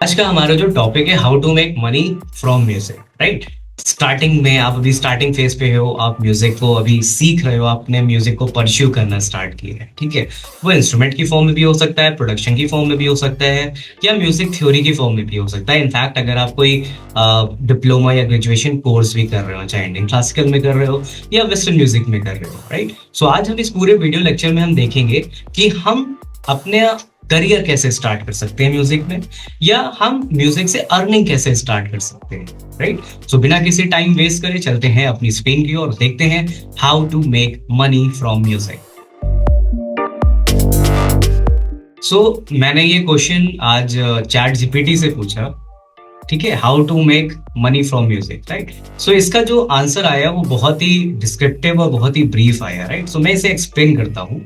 आज का हमारा जो टॉपिक है how to make money from music, right. Starting में आप अभी स्टार्टिंग फेज पे हो, आप म्यूजिक को अभी सीख रहे हो, आपने म्यूजिक को परस्यू करना स्टार्ट किया है, ठीक है। वो इंस्ट्रूमेंट की फॉर्म में भी हो सकता है, प्रोडक्शन की फॉर्म में भी हो सकता है, या म्यूजिक थ्योरी की फॉर्म में भी हो सकता है। इनफैक्ट अगर आप कोई डिप्लोमा या ग्रेजुएशन कोर्स भी कर रहे हो, चाहे इंडियन क्लासिकल में कर रहे हो या वेस्टर्न म्यूजिक में कर रहे हो, राइट। सो आज हम इस पूरे वीडियो लेक्चर में हम देखेंगे कि हम अपने करियर कैसे स्टार्ट कर सकते हैं म्यूजिक में, या हम म्यूजिक से अर्निंग कैसे स्टार्ट कर सकते हैं, राइट। सो बिना किसी टाइम वेस्ट करे चलते हैं अपनी स्क्रीन की ओर और देखते हैं how to make money from music. So मैंने ये क्वेश्चन आज चैट जीपीटी से पूछा, ठीक है, how to make money from music, right. So इसका जो आंसर आया वो बहुत ही डिस्क्रिप्टिव और बहुत ही ब्रीफ आया, राइट। सो मैं इसे एक्सप्लेन करता हूँ,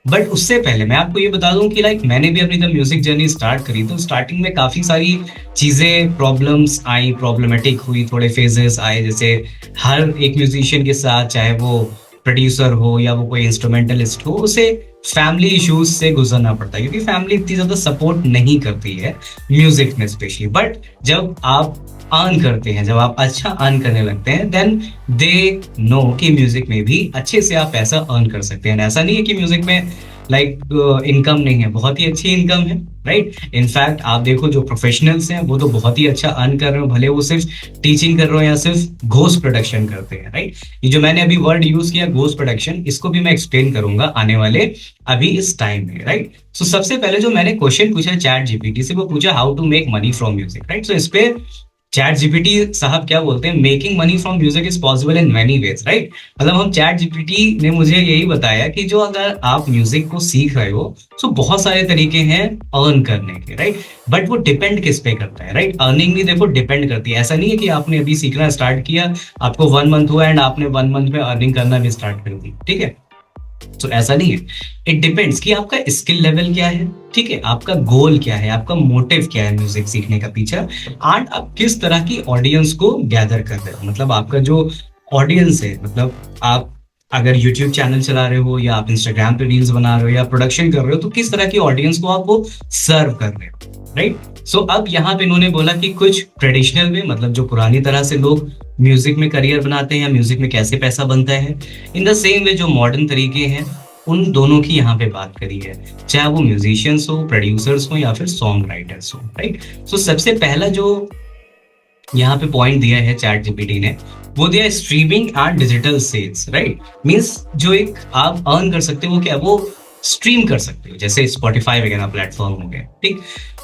बट उससे पहले मैं आपको ये बता दूं कि लाइक मैंने भी अपनी जब म्यूजिक जर्नी स्टार्ट करी तो स्टार्टिंग में काफी सारी चीजें प्रॉब्लम्स आई, प्रॉब्लमेटिक हुई, थोड़े फेजेस आए। जैसे हर एक म्यूजिशियन के साथ, चाहे वो प्रोड्यूसर हो या वो कोई इंस्ट्रूमेंटलिस्ट हो, उसे फैमिली इश्यूज से गुजरना पड़ता है, क्योंकि फैमिली इतनी ज्यादा सपोर्ट नहीं करती है म्यूजिक में स्पेशली। बट जब आप अर्न करते हैं, जब आप अच्छा अर्न करने लगते हैं, देन दे नो कि म्यूजिक में भी अच्छे से आप पैसा अर्न कर सकते हैं। ऐसा नहीं है कि म्यूजिक में लाइक इनकम नहीं है, बहुत ही अच्छी इनकम है, राइट। इनफैक्ट आप देखो जो प्रोफेशनल्स हैं वो तो बहुत ही अच्छा अर्न कर रहे हो, भले वो सिर्फ टीचिंग कर रहे हो या सिर्फ घोस्ट प्रोडक्शन करते हैं, राइट। ये जो मैंने अभी वर्ड यूज किया घोस्ट प्रोडक्शन, इसको भी मैं एक्सप्लेन करूंगा आने वाले अभी इस टाइम में, राइट। सो सबसे पहले जो मैंने क्वेश्चन पूछा चैट जीपीटी से, वो पूछा how to make money from music, right. So इस पे चैट जीपीटी साहब क्या बोलते हैं, making money from music is possible in many ways, right. मतलब हम चैट जीपीटी ने मुझे यही बताया कि जो अगर आप म्यूजिक को सीख रहे हो तो बहुत सारे तरीके हैं अर्न करने के, राइट। बट वो डिपेंड किस पे करता है, राइट। अर्निंग भी देखो डिपेंड करती है। ऐसा नहीं है कि आपने अभी सीखना स्टार्ट किया, आपको 1 मंथ हुआ एंड आपने 1 मंथ में अर्निंग करना भी स्टार्ट कर दी, ठीक है। तो ऐसा नहीं है, इट डिपेंड्स कि आपका स्किल लेवल क्या है, ठीक है, आपका गोल क्या है, आपका मोटिव क्या है म्यूजिक सीखने का पीछे, एंड आप किस तरह की ऑडियंस को गैदर कर रहे हो। मतलब आपका जो ऑडियंस है, मतलब आप अगर यूट्यूब चैनल चला रहे हो या आप इंस्टाग्राम पे रील्स बना रहे हो या प्रोडक्शन कर रहे हो, तो किस तरह की ऑडियंस को आप वो सर्व कर रहे हो, राइट। सो अब यहाँ पे इन्होंने बोला कि कुछ ट्रेडिशनल वे, मतलब जो पुरानी तरह से लोग म्यूजिक में करियर बनाते हैं या म्यूजिक में कैसे पैसा बनता है, इन द सेम वे जो मॉडर्न तरीके हैं, उन दोनों की यहाँ पे बात करी है, चाहे वो म्यूजिशियंस हो, प्रोड्यूसर्स हो या फिर सॉन्ग राइटर्स हो, राइट। सो सबसे पहला जो यहाँ पे पॉइंट दिया है चैट जीपीटी ने, वो दिया streaming and digital sales, right. Means जो एक आप अर्न कर सकते हो, क्या वो स्ट्रीम कर सकते हो, जैसे स्पॉटिफाई वगैरह प्लेटफॉर्म हो गए, ठीक।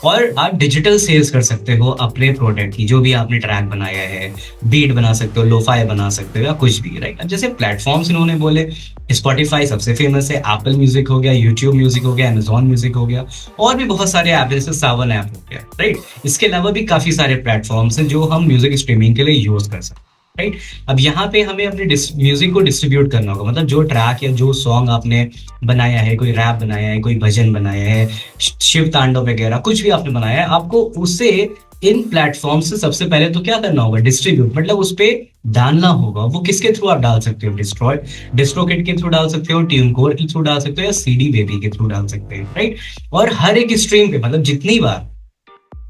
और आप डिजिटल सेल्स कर सकते हो अपने प्रोडक्ट की, जो भी आपने ट्रैक बनाया है, बीट बना सकते हो, लोफाई बना सकते हो या कुछ भी, राइट। अब जैसे प्लेटफॉर्म्स इन्होंने बोले, स्पॉटिफाई सबसे फेमस है, एप्पल म्यूजिक हो गया, यूट्यूब म्यूजिक हो गया, अमेजॉन म्यूजिक हो गया, और भी बहुत सारे ऐप जैसे सावन ऐप हो गया, राइट। इसके अलावा भी काफी सारे प्लेटफॉर्म्स हैं जो हम म्यूजिक स्ट्रीमिंग के लिए यूज कर सकते हैं, राइट। अब यहाँ पे हमें अपने म्यूजिक को डिस्ट्रीब्यूट करना होगा, मतलब जो ट्रैक या जो सॉन्ग आपने बनाया है, कोई रैप बनाया है, कोई भजन बनाया है, शिव तांडव वगैरह कुछ भी आपने बनाया है, आपको उसे इन प्लेटफॉर्म से सबसे पहले तो क्या करना होगा, डिस्ट्रीब्यूट, मतलब उस पे डालना होगा। वो किसके थ्रू आप डाल सकते हो, डिस्ट्रोकिट के थ्रू डाल सकते हो, ट्यूनकोर के थ्रू डाल सकते हो, या सीडी बेबी के थ्रू डाल सकते हैं, राइट। और हर एक स्ट्रीम पे, मतलब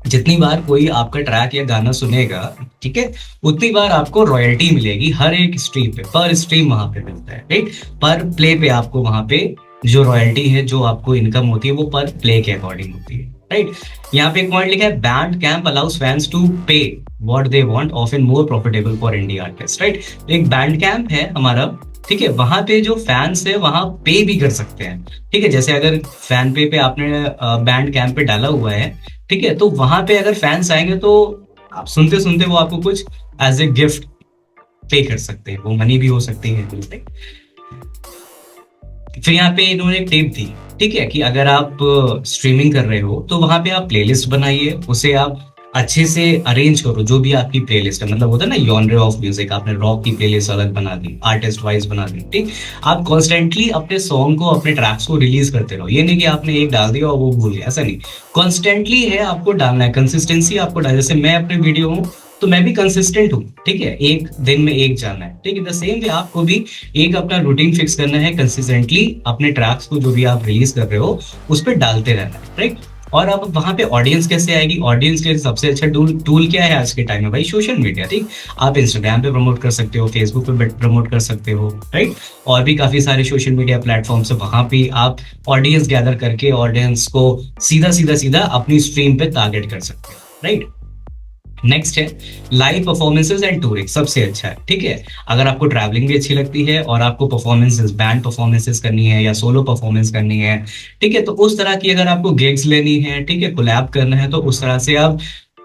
जितनी बार कोई आपका ट्रैक या गाना सुनेगा, ठीक है, उतनी बार आपको रॉयल्टी मिलेगी हर एक स्ट्रीम पे, पर स्ट्रीम वहां पे मिलता है, राइट। पर प्ले पे आपको वहां पे जो रॉयल्टी है, जो आपको इनकम होती है, वो पर प्ले के अकॉर्डिंग होती है, राइट। यहाँ पे एक पॉइंट लिखा है, Bandcamp allows fans to pay what they want, often more profitable for indie artist, right. एक बैंड कैंप है हमारा, ठीक है, वहां पे जो फैंस है वहां पे भी कर सकते हैं, ठीक है। जैसे अगर फैन पे आपने बैंड कैंप पे डाला हुआ है, ठीक है, तो वहां पे अगर फैंस आएंगे तो आप सुनते सुनते वो आपको कुछ एज ए गिफ्ट पे कर सकते हैं, वो मनी भी हो सकती है, फिर यहाँ पे इन्होंने एक टिप दी, ठीक है, कि अगर आप स्ट्रीमिंग कर रहे हो तो वहां पे आप प्लेलिस्ट बनाइए, उसे आप अच्छे से अरेंज करो, जो भी आपकी प्लेलिस्ट है, मतलब होता है ना जॉनर ऑफ म्यूजिक, आपने रॉक की प्लेलिस्ट अलग बना दी, आर्टिस्ट वाइज बना दी, ठीक। आप कॉन्स्टेंटली अपने सॉन्ग को, अपने ट्रैक्स को रिलीज करते रहो, ये नहीं कि आपने एक डाल दिया और वो भूल गया, ऐसा नहीं। कॉन्स्टेंटली है आपको डालना है, कंसिस्टेंसी आपको डाल, जैसे मैं अपने वीडियो हूँ तो मैं भी कंसिस्टेंट हूँ, ठीक है, एक दिन में एक जाना है, ठीक है। द सेम वे आपको भी एक अपना रूटीन फिक्स करना है, कंसिस्टेंटली अपने ट्रैक्स को जो भी आप रिलीज कर रहे हो उस पर डालते रहना है, राइट। और अब वहां पे ऑडियंस कैसे आएगी? ऑडियंस के लिए सबसे अच्छा टूल टूल क्या है आज के टाइम में भाई? सोशल मीडिया, ठीक। आप इंस्टाग्राम पे प्रमोट कर सकते हो, फेसबुक पे प्रमोट कर सकते हो, राइट। और भी काफी सारे सोशल मीडिया प्लेटफॉर्म्स है, वहां पे आप ऑडियंस गैदर करके ऑडियंस को सीधा सीधा सीधा अपनी स्ट्रीम पे टारगेट कर सकते हो, राइट। नेक्स्ट है लाइव परफॉर्मेंसेज एंड टूरिंग, सबसे अच्छा है, ठीक है। अगर आपको ट्रैवलिंग भी अच्छी लगती है और आपको परफॉर्मेंसेज, बैंड परफॉर्मेंसेज करनी है या सोलो परफॉर्मेंस करनी है, ठीक है, तो उस तरह की अगर आपको गिग्स लेनी है, ठीक है, कोलैब करना है, तो उस तरह से आप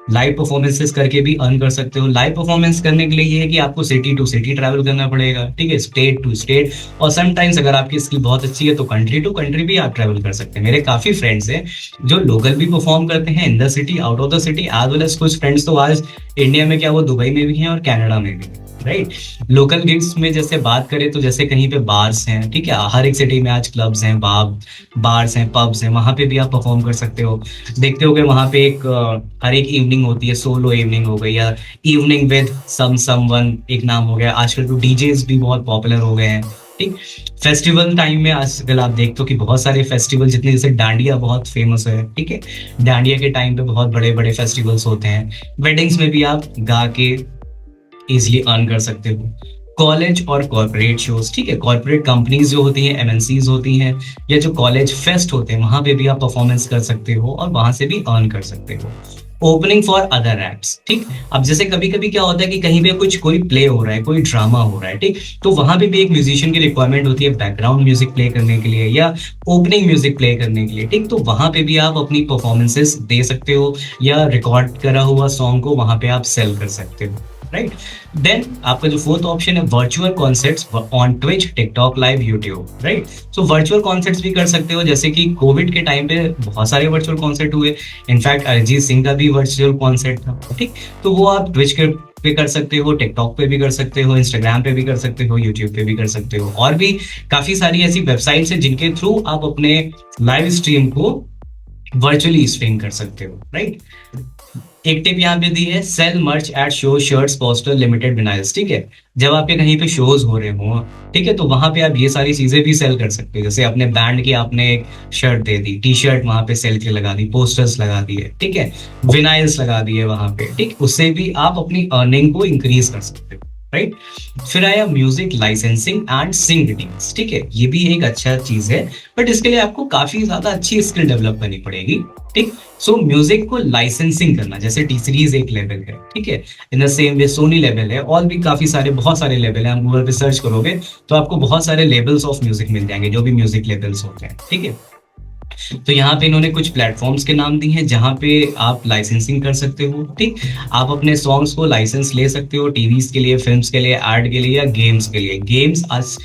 लाइव परफॉर्मेंसेस करके भी अर्न कर सकते हो। लाइव परफॉर्मेंस करने के लिए ये है कि आपको सिटी टू सिटी ट्रैवल करना पड़ेगा, ठीक है, स्टेट टू स्टेट, और समटाइम्स अगर आपकी स्किल बहुत अच्छी है तो कंट्री टू कंट्री भी आप ट्रैवल कर सकते हैं। मेरे काफी फ्रेंड्स हैं जो लोकल भी परफॉर्म करते हैं in the city, out of the city, as well as कुछ फ्रेंड्स तो आज इंडिया में क्या वो दुबई में भी हैं और कनाडा में भी, राइट। लोकल गिग्स में जैसे बात करें तो जैसे कहीं पे बार्स हैं, ठीक है, हर एक सिटी में आज क्लब्स हैं, बार्स हैं, पब्स हैं, वहां पे भी आप परफॉर्म कर सकते हो। देखते हो वहां पे एक हर एक इवनिंग होती है, सोलो इवनिंग हो गई या इवनिंग विद समवन एक नाम हो गया। आजकल तो डीजेस भी बहुत पॉपुलर हो गए हैं, ठीक। फेस्टिवल टाइम में आजकल आप देखते हो कि बहुत सारे फेस्टिवल, जितने जैसे डांडिया बहुत फेमस है, ठीक है, डांडिया के टाइम पे बहुत बड़े बड़े फेस्टिवल्स होते हैं। वेडिंग्स में भी आप गा के इजिली अर्न कर सकते हो। कॉलेज और कॉर्पोरेट शोज, ठीक है, कॉर्पोरेट कंपनीज जो होती हैं, एमएनसीज होती हैं, या जो कॉलेज फेस्ट होते हैं, वहां पे भी आप परफॉर्मेंस कर सकते हो और वहां से भी अर्न कर सकते हो। ओपनिंग फॉर अदर एक्ट्स, ठीक। अब जैसे कभी कभी क्या होता है कि कहीं पे कुछ कोई प्ले हो रहा है, कोई ड्रामा हो रहा है, ठीक, तो वहां पे भी एक म्यूजिशियन की रिक्वायरमेंट होती है बैकग्राउंड म्यूजिक प्ले करने के लिए या ओपनिंग म्यूजिक प्ले करने के लिए, ठीक। तो वहां पे भी आप अपनी परफॉर्मेंसेस दे सकते हो या रिकॉर्ड करा हुआ सॉन्ग को वहां पे आप सेल कर सकते हो, राइट। देन आपका जो फोर्थ ऑप्शन है virtual concerts on Twitch, TikTok live, YouTube, right. So virtual concerts भी कर सकते हो, जैसे कि कोविड के टाइम पे बहुत सारे वर्चुअल कॉन्सर्ट हुए। इनफैक्ट अरिजीत सिंह का भी वर्चुअल कॉन्सर्ट था, ठीक। तो वो आप ट्विच के पे कर सकते हो, टिकटॉक पे भी कर सकते हो, इंस्टाग्राम पे भी कर सकते हो, यूट्यूब पे भी कर सकते हो, और भी काफी सारी ऐसी वेबसाइट्स हैं जिनके थ्रू आप अपने लाइव स्ट्रीम को वर्चुअली स्ट्रीम कर सकते हो, राइट। एक टिप यहाँ पे दी है, sell merch at show, shirts, posters, limited vinyls, ठीक है। जब आपके कहीं पे शोज हो रहे हो, ठीक है, तो वहां पे आप ये सारी चीजें भी सेल कर सकते हो। जैसे अपने बैंड की आपने एक शर्ट दे दी, टी शर्ट वहां पे सेल के लगा दी, पोस्टर्स लगा दिए, ठीक है, विनाइल्स लगा दिए वहां पे, ठीक। उससे भी आप अपनी अर्निंग को इंक्रीज कर सकते हो, राइट। फिर आया music licensing and Singh deals, ठीक है, ये भी एक अच्छा चीज है, बट इसके लिए आपको काफी ज्यादा अच्छी स्किल डेवलप करनी पड़ेगी, ठीक। सो म्यूजिक को लाइसेंसिंग करना, जैसे टी सीरीज एक लेवल है, ठीक है, in the same way Sony level है, और भी काफी सारे बहुत सारे लेवल है। आप गूगल पे सर्च करोगे तो आपको बहुत सारे लेवल्स ऑफ म्यूजिक मिल जाएंगे, जो भी म्यूजिक लेवल्स होते हैं, ठीक है। तो यहाँ पे इन्होंने कुछ प्लेटफॉर्म्स के नाम दिए हैं जहां पे आप लाइसेंसिंग कर सकते हो, ठीक। आप अपने सॉन्ग्स को लाइसेंस ले सकते हो, टीवीज के लिए, फिल्म्स के लिए, एड के लिए, या गेम्स के लिए। गेम्स आज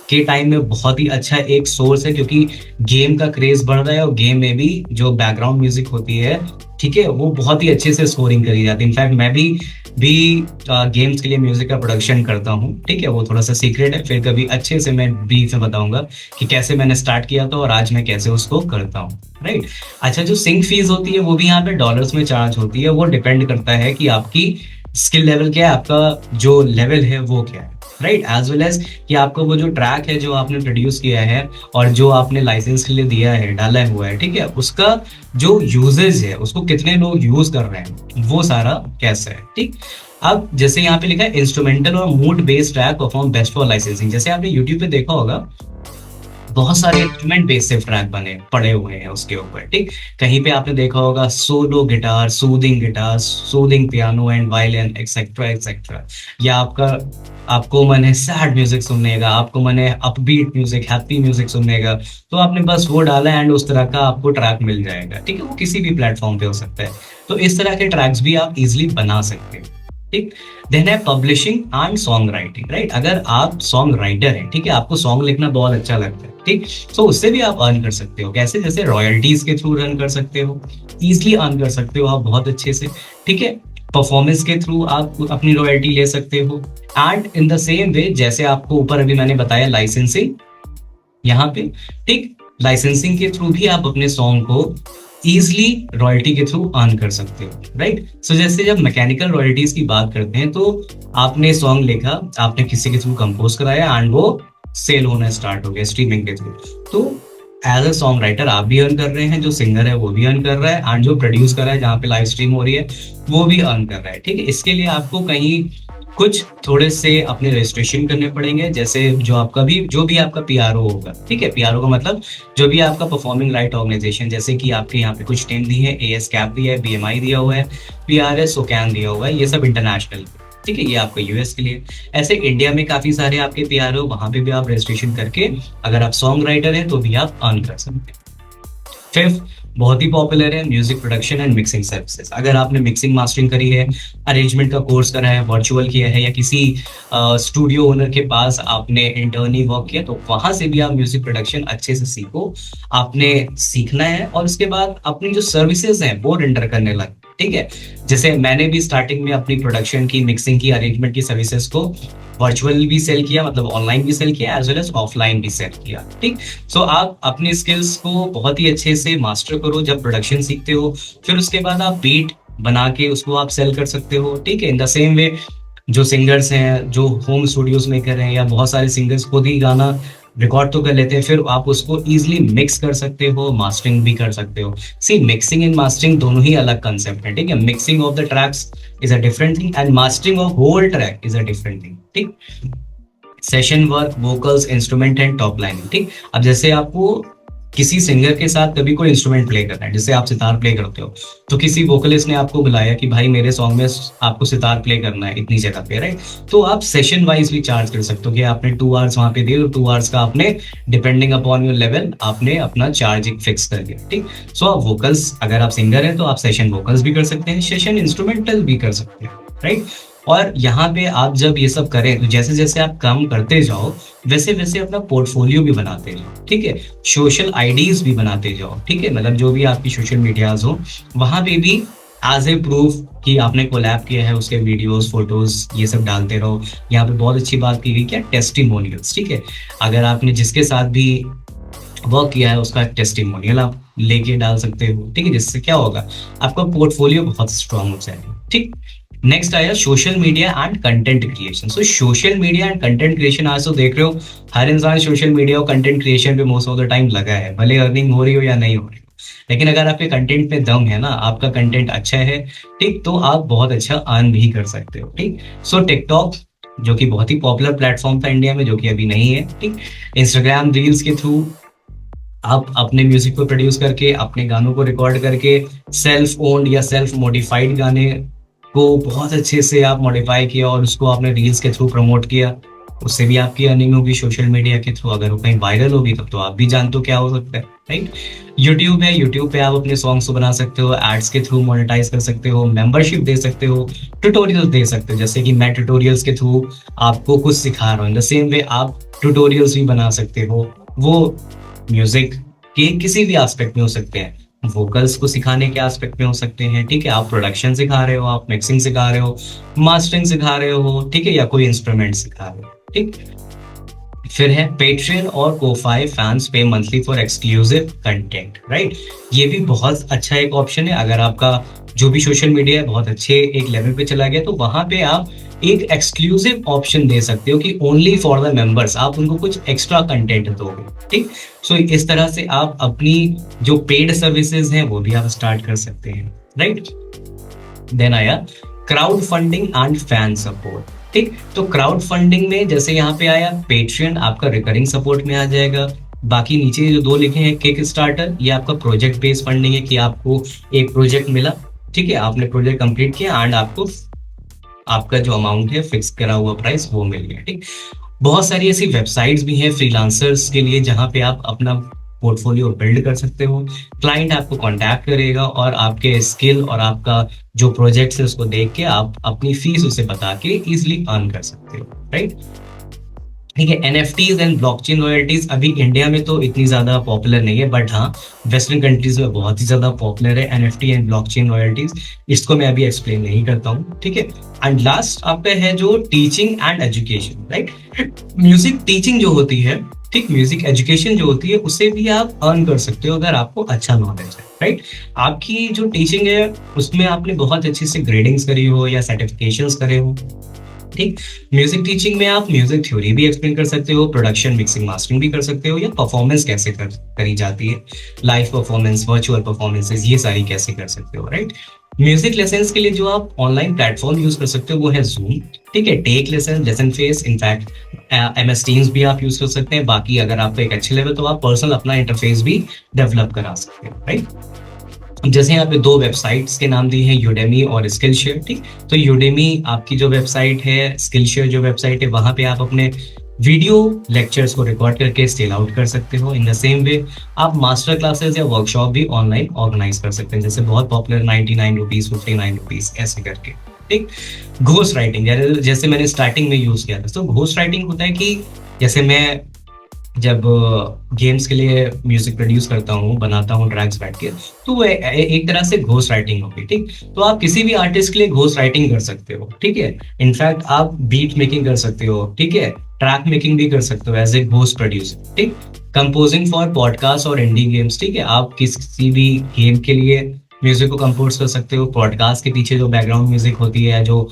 के टाइम में बहुत ही अच्छा एक सोर्स है, क्योंकि गेम का क्रेज बढ़ रहा है और गेम में भी जो बैकग्राउंड म्यूजिक होती है, ठीक है, वो बहुत ही अच्छे से स्कोरिंग करी जाती है। इनफैक्ट मैं भी गेम्स के लिए म्यूजिक का प्रोडक्शन करता हूँ, ठीक है, वो थोड़ा सा सीक्रेट है, फिर कभी अच्छे से मैं ब्रीफ में बताऊंगा कि कैसे मैंने स्टार्ट किया था और आज मैं कैसे उसको करता हूँ, राइट। अच्छा, जो सिंक फीस होती है वो भी यहाँ पे डॉलर्स में चार्ज होती है, वो डिपेंड करता है कि आपकी स्किल लेवल क्या है, आपका जो लेवल है वो क्या है, राइट। एज वेल एज कि आपको वो जो ट्रैक है जो आपने प्रोड्यूस किया है और जो आपने लाइसेंस के लिए दिया है, डाला हुआ है, ठीक है, उसका जो यूजेज है, उसको कितने लोग यूज कर रहे हैं, वो सारा कैसा है, ठीक। अब जैसे यहाँ पे लिखा है इंस्ट्रूमेंटल और mood based track perform best for licensing, जैसे आपने यूट्यूब पे देखा होगा बहुत सारे इंस्ट्रूमेंट बेस्ड ट्रैक बने पड़े हुए हैं उसके ऊपर, ठीक। कहीं पे आपने देखा होगा solo guitar, soothing piano and violin, etcetera etcetera. या आपको मन है सैड म्यूजिक सुनने का, आपको मन है अपबीट म्यूजिक, हैप्पी म्यूजिक सुनने का, तो आपने बस वो डाला एंड उस तरह का आपको ट्रैक मिल जाएगा, ठीक है। वो किसी भी प्लेटफॉर्म पे हो सकता है, तो इस तरह के ट्रैक्स भी आप इजिली बना सकते हैं, ठीक। देन है publishing and song writing, right. अगर आप सॉन्ग राइटर हैं, ठीक है, आपको सॉन्ग लिखना बहुत अच्छा लगता है, ठीक, तो उससे भी आप अर्न कर सकते हो। कैसे? जैसे रॉयल्टीज के थ्रू रन कर सकते हो, इजिली अर्न कर सकते हो आप बहुत अच्छे से, ठीक है। परफॉर्मेंस के थ्रू आप अपनी रॉयल्टी ले सकते हो, एंड इन द सेम वे जैसे आपको ऊपर अभी मैंने बताया लाइसेंसिंग, यहाँ पे, ठीक, लाइसेंसिंग के थ्रू भी आप अपने सॉन्ग को इजिली रॉयल्टी के थ्रू अर्न कर सकते हो, राइट। सो जैसे जब मैकेनिकल रॉयल्टीज की बात करते हैं तो आपने सॉन्ग लिखा, आपने किसी के थ्रू कंपोज कराया एंड वो सेल होना स्टार्ट हो गया स्ट्रीमिंग के थ्रू, तो एज अ सॉन्ग राइटर आप भी अर्न कर रहे हैं, जो सिंगर है वो भी अर्न कर रहा है, एंड जो प्रोड्यूस कर रहा है जहाँ पे लाइव स्ट्रीम हो रही है वो भी अर्न कर रहा है। ठीक है, इसके लिए आपको कहीं कुछ थोड़े से अपने रजिस्ट्रेशन करने पड़ेंगे, जैसे जो आपका भी जो भी आपका पीआरओ होगा। ठीक है, पीआरओ का मतलब जो भी आपका परफॉर्मिंग राइट ऑर्गेनाइजेशन, जैसे कि आपके यहाँ पे कुछ टीम दी है, एएस कैप दिया है, बीएमआई दिया हुआ है, पीआरएस ओकैन दिया हुआ है, ये सब इंटरनेशनल। ठीक है, ये आपका यूएस के लिए। ऐसे इंडिया में काफी सारे आपके पीआरओ, वहां पे भी आप रजिस्ट्रेशन करके अगर आप सॉन्ग राइटर हैं तो भी आप अर्न कर सकते हैं। फिफ्थ, बहुत ही पॉपुलर है, music production and mixing services. अगर आपने मिक्सिंग मास्टरिंग करी है, अरेंजमेंट का कोर्स करा है, वर्चुअल किया है, या किसी स्टूडियो ओनर के पास आपने इंटर्नी वर्क किया, तो वहां से भी आप म्यूजिक प्रोडक्शन अच्छे से सीखो। आपने सीखना है और उसके बाद अपनी जो सर्विसेज हैं वो रेंडर करने लगे। ठीक है, जैसे मैंने भी स्टार्टिंग में अपनी प्रोडक्शन की, मिक्सिंग की, अरेंजमेंट की सर्विसेज को वर्चुअल भी सेल किया, मतलब ऑनलाइन भी सेल किया, एज वेल एज ऑफलाइन भी सेल किया। ठीक, सो आप अपनी स्किल्स को बहुत ही अच्छे से मास्टर करो जब प्रोडक्शन सीखते हो, फिर उसके बाद आप बीट बना के उसको आप सेल कर सकते हो। ठीक है, इन द सेम वे जो सिंगर्स हैं, जो होम स्टूडियोज में कर रहे हैं, या बहुत सारे सिंगर्स खुद ही गाना रिकॉर्ड तो कर लेते हैं, फिर आप उसको इजीली मिक्स कर सकते हो, मास्टरिंग भी कर सकते हो। सी, मिक्सिंग एंड मास्टरिंग दोनों ही अलग कंसेप्ट है। ठीक है, mixing of the tracks is a different thing and mastering of whole track is a different thing. ठीक, session work, vocals, instrument and top lining. ठीक, अब जैसे आपको किसी सिंगर के साथ कभी कोई इंस्ट्रूमेंट प्ले करना है, जैसे आप सितार प्ले करते हो, तो किसी वोकलिस्ट ने आपको बुलाया कि भाई मेरे सॉन्ग में आपको सितार प्ले करना है इतनी जगह पे, राइट, तो आप सेशन वाइज भी चार्ज कर सकते हो कि आपने 2 आवर्स वहां पे दिए, तो 2 आवर्स का आपने डिपेंडिंग अपॉन योर लेवल आपने अपना चार्जिंग फिक्स कर दिया। ठीक, सो आप वोकल्स, अगर आप सिंगर है तो आप सेशन वोकल्स भी कर सकते हैं, सेशन इंस्ट्रूमेंटल भी कर सकते हैं, राइट। और यहाँ पे आप जब ये सब करें तो जैसे जैसे आप काम करते जाओ वैसे वैसे अपना पोर्टफोलियो भी बनाते जाओ। ठीक है, सोशल आईडीज भी बनाते जाओ। ठीक है, मतलब जो भी आपकी सोशल मीडियाज हो वहां पे भी एज ए प्रूफ कि आपने कोलैब किया है, उसके वीडियोस, फोटोज, ये सब डालते रहो। यहाँ पे बहुत अच्छी बात की गई क्या, टेस्टिमोनियल्स। ठीक है, अगर आपने जिसके साथ भी वर्क किया है उसका टेस्टिमोनियल आप लेके डाल सकते हो। ठीक है, जिससे क्या होगा, आपका पोर्टफोलियो बहुत स्ट्रांग हो जाएगा। ठीक, नेक्स्ट आया social media and content creation. So social media and content creation, आज तो देख रहे हो हर इंसान सोशल मीडिया और कंटेंट क्रिएशन पे मोस्ट ऑफ द टाइम लगा है, भले अर्निंग हो रही हो या नहीं हो रही हो, लेकिन अगर आपके कंटेंट पे दम है ना, आपका कंटेंट अच्छा है, ठीक, तो आप बहुत अच्छा अर्न भी कर सकते हो। ठीक, सो टिकटॉक जो कि बहुत ही पॉपुलर प्लेटफॉर्म था इंडिया में, जो कि अभी नहीं है। ठीक, इंस्टाग्राम रील्स के थ्रू आप अपने म्यूजिक को प्रोड्यूस करके, अपने गानों को रिकॉर्ड करके, सेल्फ ओन्ड या सेल्फ मॉडिफाइड गाने को बहुत अच्छे से आप मॉडिफाई किया और उसको आपने रील्स के थ्रू प्रमोट किया, उससे भी आपकी अर्निंग होगी सोशल मीडिया के थ्रू। अगर वो कहीं वायरल होगी तब तो आप भी जानते हो क्या हो सकता है, राइट। यूट्यूब है, यूट्यूब पे आप अपने सॉन्ग्स को बना सकते हो, एड्स के थ्रू मोनेटाइज कर सकते हो, मेंबरशिप दे सकते हो, ट्यूटोरियल्स दे सकते हो, जैसे कि मैं ट्यूटोरियल्स के थ्रू आपको कुछ सिखा रहा हूँ, इन द सेम वे आप ट्यूटोरियल्स भी बना सकते हो। वो म्यूजिक के किसी भी एस्पेक्ट में हो सकते हैं, वोकल्स को सिखाने के एस्पेक्ट में हो सकते हैं। ठीक है, आप प्रोडक्शन सिखा रहे हो, आप मिक्सिंग सिखा रहे हो, मास्टरिंग सिखा रहे हो, ठीक है, या कोई इंस्ट्रूमेंट सिखा रहे हो। ठीक, फिर है पेट्रियन और को-फाई फैंस पे monthly for exclusive content, right. ये भी बहुत अच्छा एक ऑप्शन है। अगर आपका जो भी सोशल मीडिया है बहुत अच्छे एक लेवल पे चला गया, तो वहां पे आप एक एक्सक्लूसिव ऑप्शन दे सकते हो कि ओनली फॉर द मेंबर्स, आप उनको कुछ एक्स्ट्रा कंटेंट दोगे। ठीक, सो इस तरह से आप अपनी जो पेड सर्विसेज हैं वो भी आप स्टार्ट कर सकते हैं, राइट। देन आया crowd funding and fan support. ठीक, तो क्राउड फंडिंग में जैसे यहाँ पे आया पेट्रियन, आपका रिकरिंग सपोर्ट में आ जाएगा। बाकी नीचे जो दो लिखे हैं किक स्टार्टर, ये आपका प्रोजेक्ट बेस्ड फंडिंग है कि आपको एक प्रोजेक्ट मिला, ठीक है, आपने प्रोजेक्ट कंप्लीट किया एंड आपको आपका जो अमाउंट है फिक्स करा हुआ प्राइस वो मिल गया। ठीक, बहुत सारी ऐसी वेबसाइट्स भी हैं फ्रीलांसर्स के लिए जहां पे आप अपना पोर्टफोलियो बिल्ड कर सकते हो। क्लाइंट आपको कांटेक्ट करेगा और आपके स्किल और आपका जो प्रोजेक्ट है उसको देख के आप अपनी फीस उसे बता के इजिली अर्न कर सकते हो, राइट। ठीक है, एनएफटीज एंड ब्लॉकचेन रॉयल्टीज अभी इंडिया में तो इतनी ज्यादा पॉपुलर नहीं है, बट हाँ वेस्टर्न कंट्रीज में बहुत ही ज्यादा पॉपुलर है एनएफटी एंड ब्लॉकचेन रॉयल्टीज। इसको मैं अभी एक्सप्लेन नहीं करता हूँ, ठीक है। एंड लास्ट आपका है जो teaching and education, right. Music teaching जो होती है, ठीक, म्यूजिक एजुकेशन जो होती है उससे भी आप अर्न कर सकते हो अगर आपको अच्छा नॉलेज है, राइट। आपकी जो टीचिंग है उसमें आपने बहुत अच्छी से ग्रेडिंग्स करी हो या सर्टिफिकेशंस करे हो, ठीक। म्यूजिक टीचिंग में आप म्यूजिक थ्योरी भी एक्सप्लेन कर सकते हो, प्रोडक्शन मिक्सिंग मास्टरिंग भी कर सकते हो, या परफॉर्मेंस कैसे करी जाती है, लाइव परफॉर्मेंस, वर्चुअल परफॉर्मेंसेस, ये सारी कैसे कर सकते हो, राइट। म्यूजिक लेसन्स के लिए जो आप ऑनलाइन प्लेटफॉर्म यूज कर सकते हो वो है जूम, ठीक है, take lesson, lesson face, in fact MS Teams भी आप यूज कर सकते हैं। बाकी अगर आपका एक अच्छे लेवल तो आप पर्सनल अपना इंटरफेस भी डेवलप करा सकते हो, राइट। जैसे यहाँ पे दो वेबसाइट्स के नाम दिए हैं, यूडेमी और स्किलशेयर, ठीक। तो यूडेमी आपकी जो वेबसाइट है, स्किलशेयर जो वेबसाइट है, वहां पे आप अपने वीडियो लेक्चर्स को रिकॉर्ड करके स्टेल आउट कर सकते हो। इन द सेम वे आप मास्टर क्लासेस या वर्कशॉप भी ऑनलाइन ऑर्गेनाइज कर सकते हैं, जैसे बहुत पॉपुलर 99 रुपीज, 59 रुपीज ऐसे करके, ठीक। घोस्ट राइटिंग, जैसे मैंने स्टार्टिंग में यूज किया था, तो घोस्ट राइटिंग होता है कि जैसे मैं जब गेम्स के लिए म्यूजिक प्रोड्यूस करता हूँ, बनाता हूँ ट्रैक्स बैठ के, तो वो एक तरह से घोस्ट राइटिंग होगी, ठीक। तो आप किसी भी आर्टिस्ट के लिए घोस्ट राइटिंग कर सकते हो, ठीक है। इनफैक्ट आप बीट मेकिंग कर सकते हो, ठीक है, ट्रैक मेकिंग भी कर सकते हो एज ए घोस्ट प्रोड्यूसर, ठीक। कंपोजिंग फॉर पॉडकास्ट और इंडी गेम्स, ठीक है, आप किसी भी गेम के लिए म्यूजिक को कंपोज कर सकते हो। पॉडकास्ट के पीछे जो बैकग्राउंड म्यूजिक होती है, जो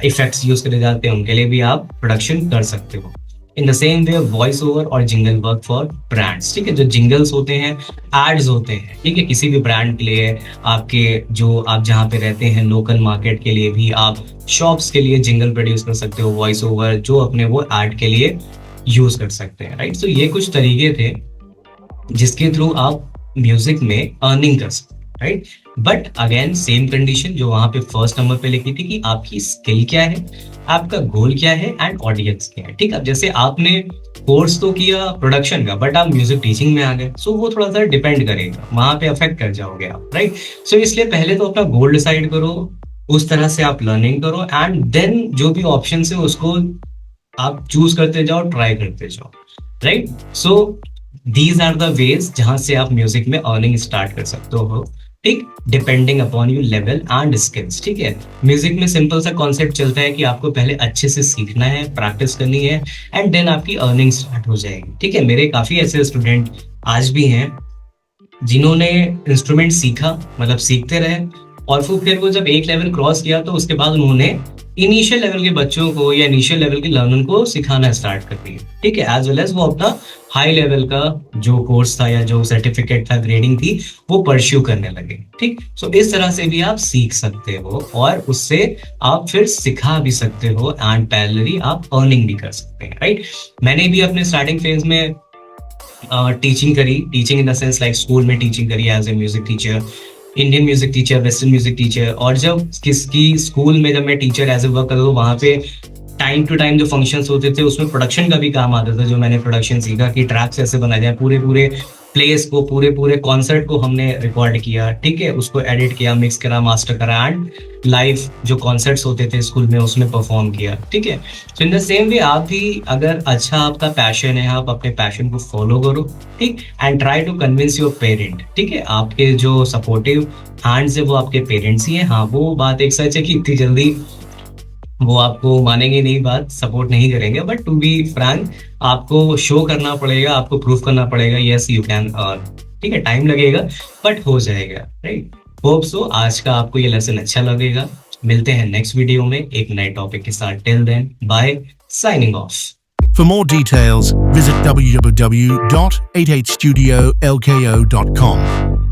इफेक्ट्स यूज करे जाते हैं, उनके लिए भी आप प्रोडक्शन कर सकते हो। इन the same way voice over और जिंगल वर्क फॉर ब्रांड्स, ठीक है, जो जिंगल्स होते हैं, एड्स होते हैं, ठीक है, किसी भी ब्रांड के लिए, आपके जो आप जहाँ पे रहते हैं लोकल मार्केट के लिए भी आप शॉप्स के लिए जिंगल प्रोड्यूस कर सकते हो, वॉइस ओवर जो अपने वो एड के लिए यूज कर सकते हैं, राइट। सो ये कुछ तरीके थे जिसके थ्रू आप म्यूजिक में अर्निंग कर सकते हैं, right. But again same condition जो वहां पे फर्स्ट नंबर पे लिखी थी कि आपकी स्किल क्या है, आपका गोल क्या है एंड ऑडियंस क्या है, ठीक। अब जैसे आपने कोर्स तो किया प्रोडक्शन का, बट आप म्यूजिक टीचिंग में आ गए, सो वो थोड़ा सा डिपेंड करेगा, वहां पे अफेक्ट कर जाओगे आप, राइट। सो इसलिए पहले तो अपना गोल डिसाइड करो, उस तरह से आप लर्निंग करो, एंड देन जो भी ऑप्शन है उसको आप चूज करते जाओ, ट्राई करते जाओ, right. So these are the ways जहां से आप म्यूजिक में अर्निंग स्टार्ट कर सकते हो, ठीक, depending upon you level and skills, ठीक है। म्यूजिक में सिंपल सा कॉन्सेप्ट चलता है कि आपको पहले अच्छे से सीखना है, प्रैक्टिस करनी है, एंड देन आपकी अर्निंग स्टार्ट हो जाएगी, ठीक है। मेरे काफी ऐसे स्टूडेंट आज भी हैं जिन्होंने इंस्ट्रूमेंट सीखा, मतलब सीखते रहे, और फिर वो जब एक लेवल क्रॉस किया तो उसके बाद उन्होंने इनिशियल लेवल के बच्चों को या इनिशियल लेवल के लर्नर को सिखाना स्टार्ट कर दिया, ठीक है। एज वेल एज वो अपना हाई लेवल का जो कोर्स था या जो सर्टिफिकेट था, ग्रेडिंग थी, वो परस्यू करने लगे, ठीक। सो इस तरह से भी आप सीख सकते हो और उससे आप फिर सिखा भी सकते हो, एंड पैरेलली आप अर्निंग भी कर सकते हैं, राइट। मैंने भी अपने स्टार्टिंग फेज में टीचिंग करी, teaching in the sense like school में टीचिंग करी as a music teacher, Indian music teacher, western music teacher. और जब किसकी स्कूल में जब मैं टीचर एज ए वर्क करता, तो वहाँ पे टाइम टू टाइम जो फंक्शंस होते थे उसमें प्रोडक्शन का भी काम आता था, जो मैंने प्रोडक्शन सीखा कि ट्रैक्स ऐसे बनाए जाए, पूरे पूरे प्लेस को, पूरे पूरे कॉन्सर्ट को हमने रिकॉर्ड किया, ठीक है, उसको एडिट किया, मिक्स करा, मास्टर करा, एंड लाइव जो कॉन्सर्ट्स होते थे स्कूल में उसमें परफॉर्म किया, ठीक है। सो इन द सेम वे आप भी अगर अच्छा आपका पैशन है, आप अपने पैशन को फॉलो करो, ठीक, and try to convince your parent, ठीक है। आपके जो सपोर्टिव हैंड्स है वो आपके पेरेंट्स ही है। हाँ, वो बात एक सच है कि इतनी जल्दी वो आपको मानेंगे नहीं, बात सपोर्ट नहीं करेंगे, बट टू बी फ्रैंक आपको शो करना पड़ेगा, आपको प्रूफ करना पड़ेगा, यस यू कैन अर्न, ठीक है। टाइम लगेगा बट हो जाएगा, राइट। होप सो आज का आपको ये लेसन अच्छा लगेगा। मिलते हैं नेक्स्ट वीडियो में एक नए टॉपिक के साथ। Till then bye, signing off. For more details, visit www.8hstudiolko.com.